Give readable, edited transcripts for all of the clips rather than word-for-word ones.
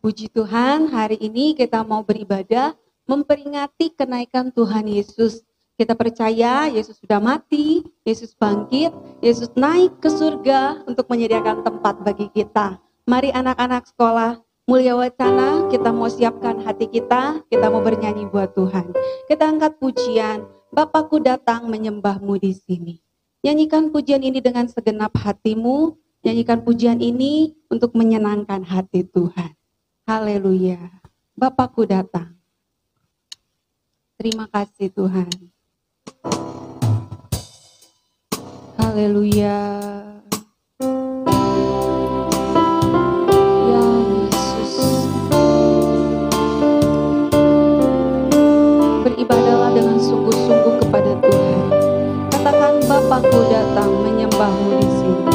Puji Tuhan, hari ini kita mau beribadah memperingati kenaikan Tuhan Yesus. Kita percaya Yesus sudah mati, Yesus bangkit, Yesus naik ke surga untuk menyediakan tempat bagi kita. Mari anak-anak sekolah Mulia Wacana, kita mau siapkan hati kita mau bernyanyi buat Tuhan. Kita angkat pujian, Bapakku datang menyembahmu di sini. Nyanyikan pujian ini dengan segenap hatimu, nyanyikan pujian ini untuk menyenangkan hati Tuhan. Haleluya, Bapakku datang. Terima kasih Tuhan. Haleluya. Ya Yesus. Beribadahlah dengan sungguh-sungguh kepada Tuhan. Katakan Bapakku datang menyembahmu di sini.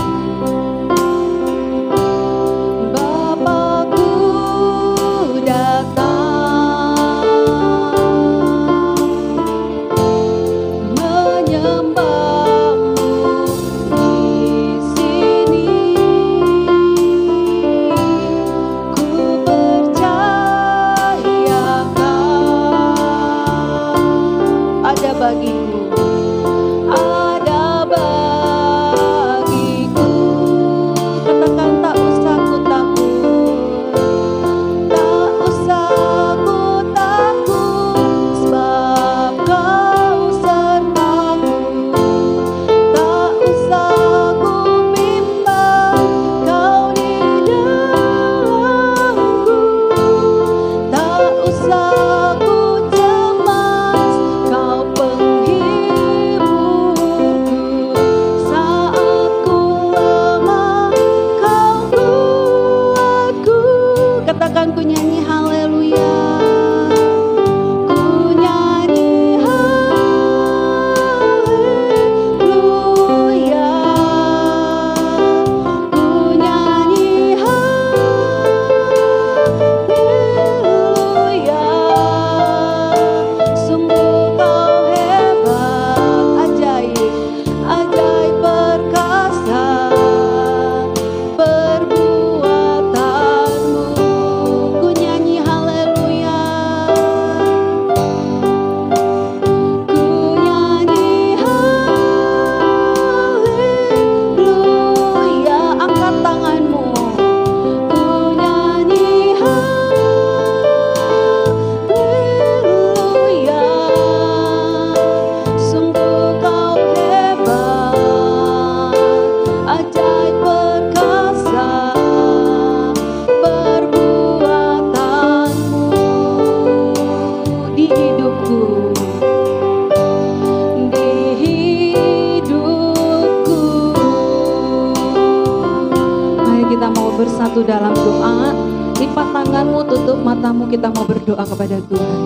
Bersatu dalam doa, lipat tanganmu, tutup matamu, kita mau berdoa kepada Tuhan.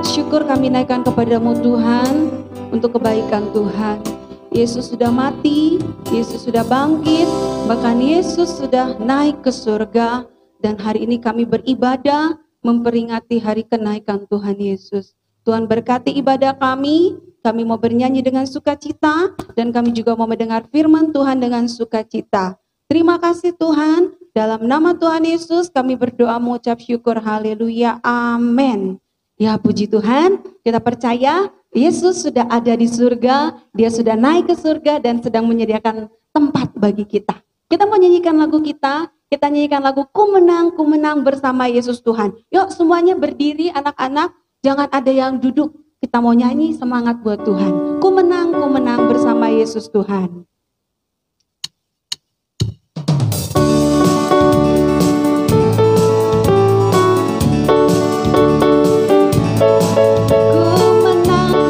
Syukur kami naikkan kepadamu Tuhan, untuk kebaikan Tuhan. Yesus sudah mati, Yesus sudah bangkit, bahkan Yesus sudah naik ke surga. Dan hari ini kami beribadah, memperingati hari kenaikan Tuhan Yesus. Tuhan berkati ibadah kami mau bernyanyi dengan sukacita, dan kami juga mau mendengar firman Tuhan dengan sukacita. Terima kasih Tuhan, dalam nama Tuhan Yesus kami berdoa mengucap syukur, haleluya, amin. Ya puji Tuhan, kita percaya Yesus sudah ada di surga, dia sudah naik ke surga dan sedang menyediakan tempat bagi kita. Kita mau nyanyikan lagu kita nyanyikan lagu Ku menang bersama Yesus Tuhan. Yuk semuanya berdiri anak-anak, jangan ada yang duduk. Kita mau nyanyi semangat buat Tuhan. Ku menang bersama Yesus Tuhan. Ku menang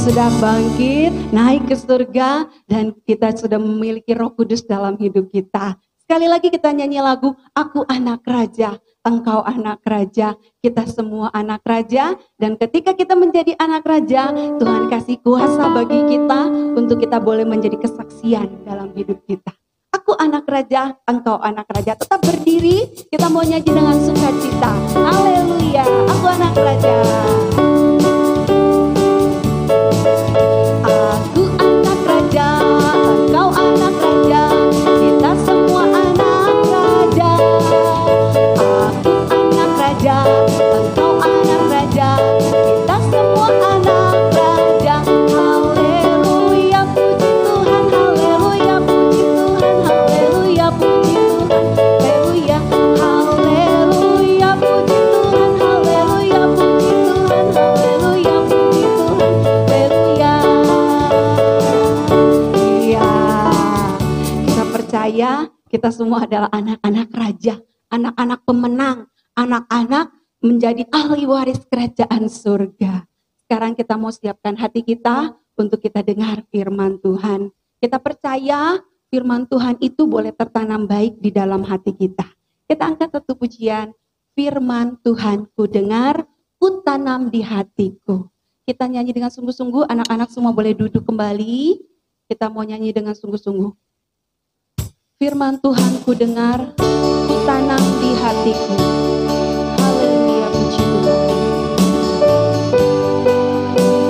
sudah bangkit, naik ke surga, dan kita sudah memiliki Roh Kudus dalam hidup kita. Sekali lagi kita nyanyi lagu, Aku Anak Raja, Engkau Anak Raja, kita semua anak raja. Dan ketika kita menjadi anak raja, Tuhan kasih kuasa bagi kita untuk kita boleh menjadi kesaksian dalam hidup kita. Aku anak raja, engkau anak raja. Tetap berdiri, kita mau nyanyi dengan sukacita. Haleluya, aku anak raja. Aku anak raja, engkau anak raja, kita semua anak raja. Aku anak raja, engkau anak raja, kita semua anak raja. Haleluya, puji Tuhan, haleluya, puji Tuhan, haleluya, puji Tuhan, haleluya, haleluya, puji Tuhan, haleluya, puji Tuhan, haleluya, puji Tuhan, haleluya. Iya, kita percaya kita semua adalah anak-anak raja, anak-anak pemenang, anak-anak menjadi ahli waris kerajaan surga. Sekarang kita mau siapkan hati kita untuk kita dengar firman Tuhan. Kita percaya firman Tuhan itu boleh tertanam baik di dalam hati kita. Kita angkat satu pujian, firman Tuhan ku dengar, ku tanam di hatiku. Kita nyanyi dengan sungguh-sungguh, anak-anak semua boleh duduk kembali. Kita mau nyanyi dengan sungguh-sungguh. Firman Tuhan ku dengar, ku tanam di hatiku. Haleluya, puji Tuhan.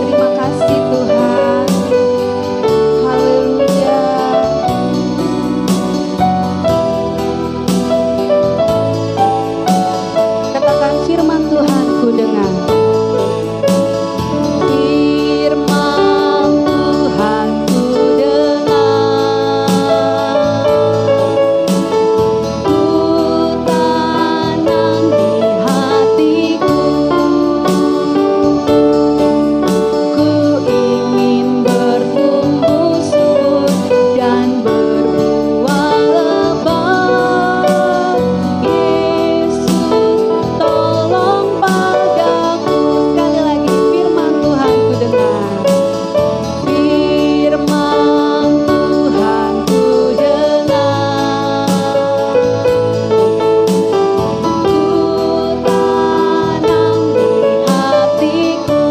Terima kasih Tuhan. Haleluya. Katakan firman Tuhan ku dengar. Firman Tuhan ku dengar. Ku tanam di hatiku. Ku ingin bertumbuh subur dan berbuah lebat. Yesus tolong padaku. Sekali lagi firman Tuhan ku dengar. Firman Tuhan ku dengar. Ku tanam di hatiku.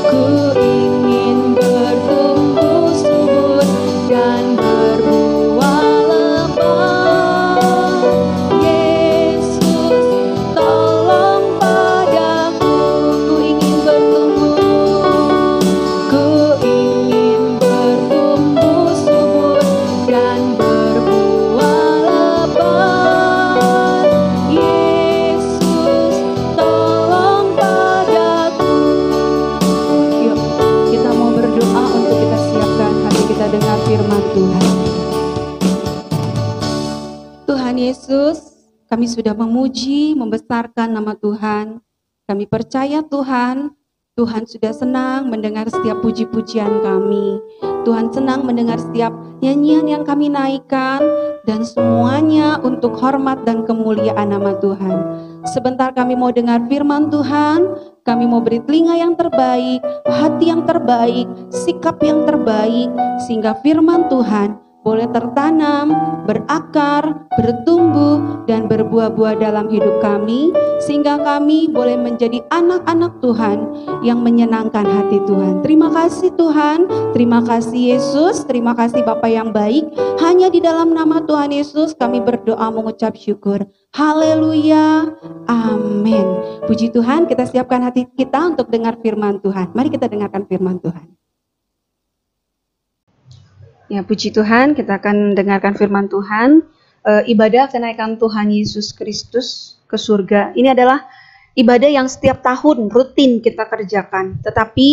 Ku ingin bertumbuh subur dan berbuah lebat. Yesus tolong padaku. Ku ingin bertumbuh. Ku ingin bertumbuh subur dan berbuah lebat. Yesus tolong padaku. Yuk, kita mau berdoa untuk kita siapkan hati kita dengar firman Tuhan. Tuhan Yesus, kami sudah memuji, membesarkan nama Tuhan. Kami percaya Tuhan, Tuhan sudah senang mendengar setiap puji-pujian kami. Tuhan senang mendengar setiap nyanyian yang kami naikkan, dan semuanya untuk hormat dan kemuliaan nama Tuhan. Sebentar kami mau dengar firman Tuhan, kami mau beri telinga yang terbaik, hati yang terbaik, sikap yang terbaik, sehingga firman Tuhan boleh tertanam, berakar, bertumbuh, dan berbuah-buah dalam hidup kami, sehingga kami boleh menjadi anak-anak Tuhan yang menyenangkan hati Tuhan. Terima kasih Tuhan, terima kasih Yesus, terima kasih Bapa yang baik. Hanya di dalam nama Tuhan Yesus kami berdoa mengucap syukur. Haleluya, amin. Puji Tuhan, kita siapkan hati kita untuk dengar firman Tuhan. Mari kita dengarkan firman Tuhan. Ya, puji Tuhan, kita akan dengarkan firman Tuhan. Ibadah kenaikan Tuhan Yesus Kristus ke surga. Ini adalah ibadah yang setiap tahun rutin kita kerjakan. Tetapi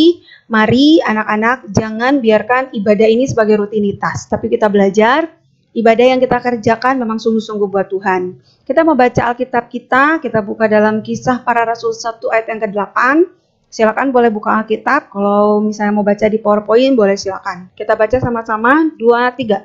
mari anak-anak jangan biarkan ibadah ini sebagai rutinitas. Tapi kita belajar ibadah yang kita kerjakan memang sungguh-sungguh buat Tuhan. Kita membaca Alkitab kita buka dalam Kisah Para Rasul 1 ayat yang ke-8. Silakan boleh buka Alkitab. Kalau misalnya mau baca di PowerPoint boleh silakan. Kita baca sama-sama 2, 3.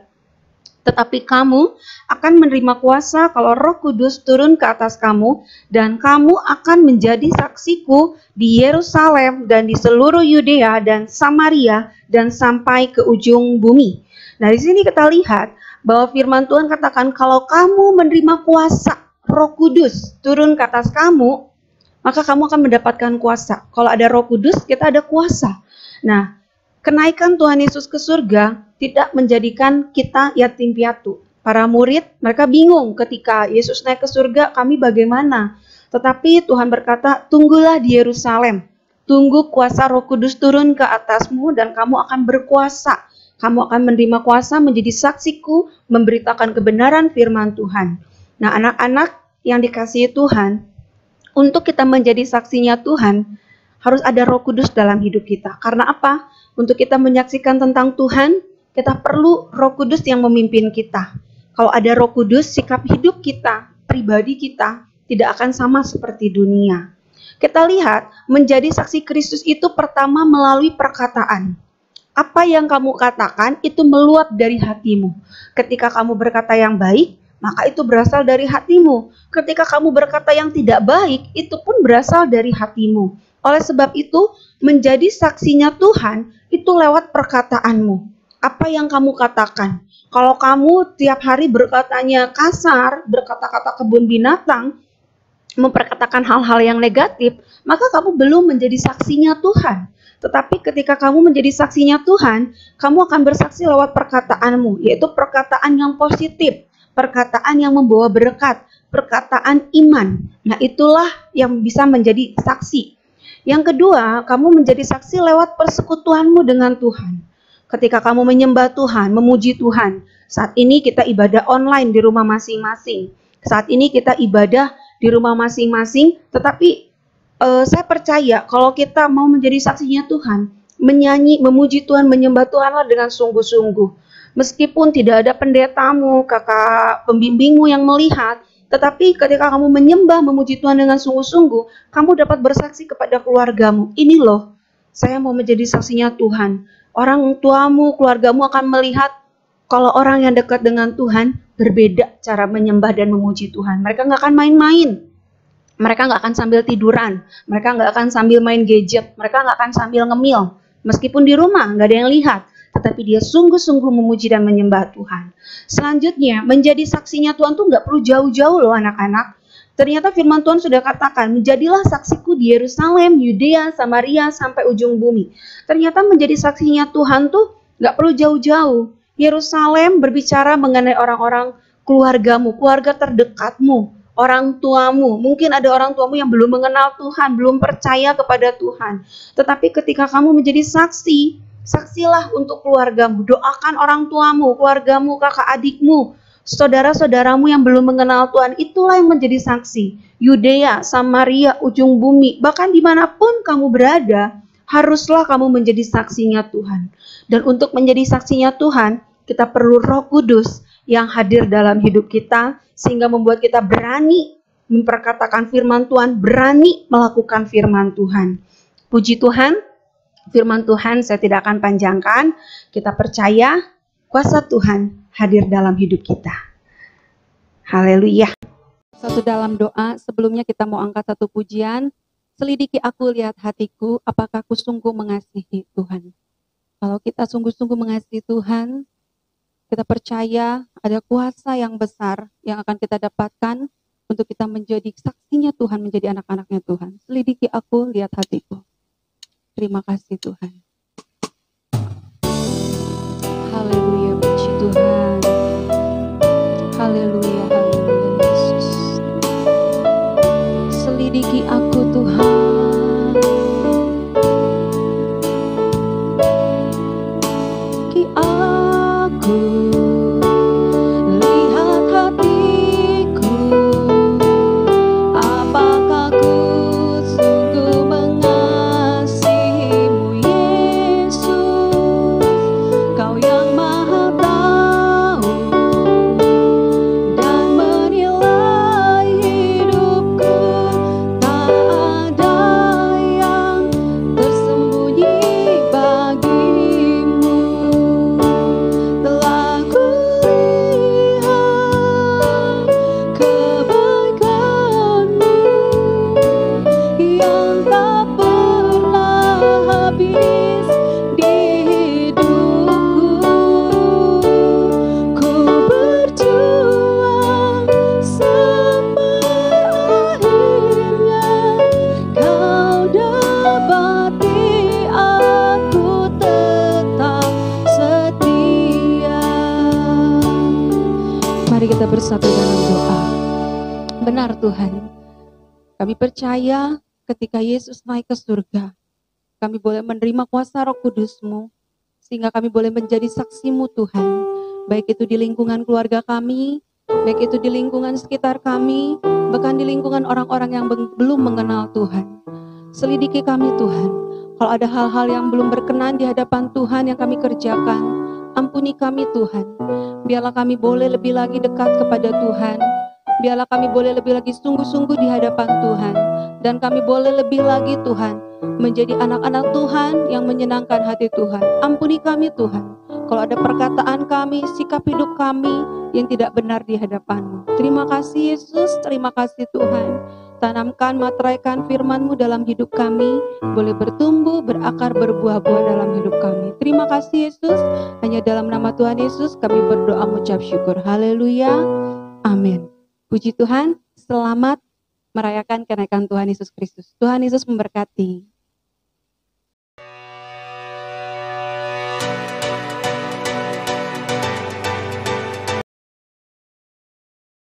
Tetapi kamu akan menerima kuasa kalau Roh Kudus turun ke atas kamu, dan kamu akan menjadi saksiku di Yerusalem dan di seluruh Yudea dan Samaria dan sampai ke ujung bumi. Nah, di sini kita lihat bahwa firman Tuhan katakan kalau kamu menerima kuasa Roh Kudus turun ke atas kamu, maka kamu akan mendapatkan kuasa. Kalau ada Roh Kudus, kita ada kuasa. Nah, kenaikan Tuhan Yesus ke surga tidak menjadikan kita yatim piatu. Para murid, mereka bingung ketika Yesus naik ke surga, kami bagaimana? Tetapi Tuhan berkata, tunggulah di Yerusalem. Tunggu kuasa Roh Kudus turun ke atasmu dan kamu akan berkuasa. Kamu akan menerima kuasa menjadi saksiku, memberitakan kebenaran firman Tuhan. Nah, anak-anak yang dikasihi Tuhan, untuk kita menjadi saksinya Tuhan, harus ada Roh Kudus dalam hidup kita. Karena apa? Untuk kita menyaksikan tentang Tuhan, kita perlu Roh Kudus yang memimpin kita. Kalau ada Roh Kudus, sikap hidup kita, pribadi kita, tidak akan sama seperti dunia. Kita lihat, menjadi saksi Kristus itu pertama melalui perkataan. Apa yang kamu katakan itu meluap dari hatimu. Ketika kamu berkata yang baik, maka itu berasal dari hatimu. Ketika kamu berkata yang tidak baik, itu pun berasal dari hatimu. Oleh sebab itu, menjadi saksinya Tuhan itu lewat perkataanmu. Apa yang kamu katakan? Kalau kamu tiap hari berkatanya kasar, berkata-kata kebun binatang, memperkatakan hal-hal yang negatif, maka kamu belum menjadi saksinya Tuhan. Tetapi ketika kamu menjadi saksinya Tuhan, kamu akan bersaksi lewat perkataanmu, yaitu perkataan yang positif, perkataan yang membawa berkat, perkataan iman. Nah, itulah yang bisa menjadi saksi. Yang kedua, kamu menjadi saksi lewat persekutuanmu dengan Tuhan. Ketika kamu menyembah Tuhan, memuji Tuhan. Saat ini kita ibadah online di rumah masing-masing. Saat ini kita ibadah di rumah masing-masing. Tetapi saya percaya kalau kita mau menjadi saksinya Tuhan, menyanyi, memuji Tuhan, menyembah Tuhanlah dengan sungguh-sungguh. Meskipun tidak ada pendetamu, kakak pembimbingmu yang melihat, tetapi ketika kamu menyembah, memuji Tuhan dengan sungguh-sungguh, kamu dapat bersaksi kepada keluargamu. Ini loh, saya mau menjadi saksinya Tuhan. Orang tuamu, keluargamu akan melihat kalau orang yang dekat dengan Tuhan berbeda cara menyembah dan memuji Tuhan. Mereka nggak akan main-main. Mereka nggak akan sambil tiduran. Mereka nggak akan sambil main gadget. Mereka nggak akan sambil ngemil. Meskipun di rumah nggak ada yang lihat. Tetapi dia sungguh-sungguh memuji dan menyembah Tuhan. Selanjutnya, menjadi saksinya Tuhan tuh nggak perlu jauh-jauh loh anak-anak. Ternyata firman Tuhan sudah katakan, menjadilah saksiku di Yerusalem, Yudea, Samaria, sampai ujung bumi. Ternyata menjadi saksinya Tuhan tuh nggak perlu jauh-jauh. Yerusalem berbicara mengenai orang-orang keluargamu, keluarga terdekatmu, orang tuamu. Mungkin ada orang tuamu yang belum mengenal Tuhan, belum percaya kepada Tuhan. Tetapi ketika kamu menjadi saksi, saksilah untuk keluargamu. Doakan orang tuamu, keluargamu, kakak adikmu, saudara-saudaramu yang belum mengenal Tuhan. Itulah yang menjadi saksi. Yudea, Samaria, ujung bumi, bahkan dimanapun kamu berada, haruslah kamu menjadi saksinya Tuhan. Dan untuk menjadi saksinya Tuhan, kita perlu Roh Kudus yang hadir dalam hidup kita, sehingga membuat kita berani memperkatakan firman Tuhan, berani melakukan firman Tuhan. Puji Tuhan, firman Tuhan saya tidak akan panjangkan. Kita percaya kuasa Tuhan hadir dalam hidup kita. Haleluya. Satu dalam doa, sebelumnya kita mau angkat satu pujian. Selidiki aku, lihat hatiku, apakah aku sungguh mengasihi Tuhan. Kalau kita sungguh-sungguh mengasihi Tuhan, kita percaya ada kuasa yang besar yang akan kita dapatkan untuk kita menjadi saksinya Tuhan, menjadi anak-anaknya Tuhan. Selidiki aku, lihat hatiku. Terima kasih Tuhan. Haleluya, puji Tuhan. Haleluya, haleluya Yesus. Selidiki aku Tuhan. Ki aku, lihat hatiku, apakah ku sungguh mengasihimu Yesus. boleh bersatu dalam doa. Benar Tuhan, kami percaya ketika Yesus naik ke surga, kami boleh menerima kuasa Roh Kudus-Mu, sehingga kami boleh menjadi saksi-Mu Tuhan, baik itu di lingkungan keluarga kami, baik itu di lingkungan sekitar kami, bahkan di lingkungan orang-orang yang belum mengenal Tuhan. Selidiki kami Tuhan, kalau ada hal-hal yang belum berkenan di hadapan Tuhan yang kami kerjakan, ampuni kami Tuhan. Biarlah kami boleh lebih lagi dekat kepada Tuhan, biarlah kami boleh lebih lagi sungguh-sungguh di hadapan Tuhan, dan kami boleh lebih lagi Tuhan menjadi anak-anak Tuhan yang menyenangkan hati Tuhan. Ampuni kami Tuhan, kalau ada perkataan kami, sikap hidup kami yang tidak benar di hadapan-Mu. Terima kasih Yesus, terima kasih Tuhan. Tanamkan, materaikan firman-Mu dalam hidup kami, boleh bertumbuh, berakar, berbuah-buah dalam hidup kami. Terima kasih Yesus, hanya dalam nama Tuhan Yesus kami berdoa mengucap syukur. Haleluya, amin. Puji Tuhan, selamat merayakan kenaikan Tuhan Yesus Kristus. Tuhan Yesus memberkati.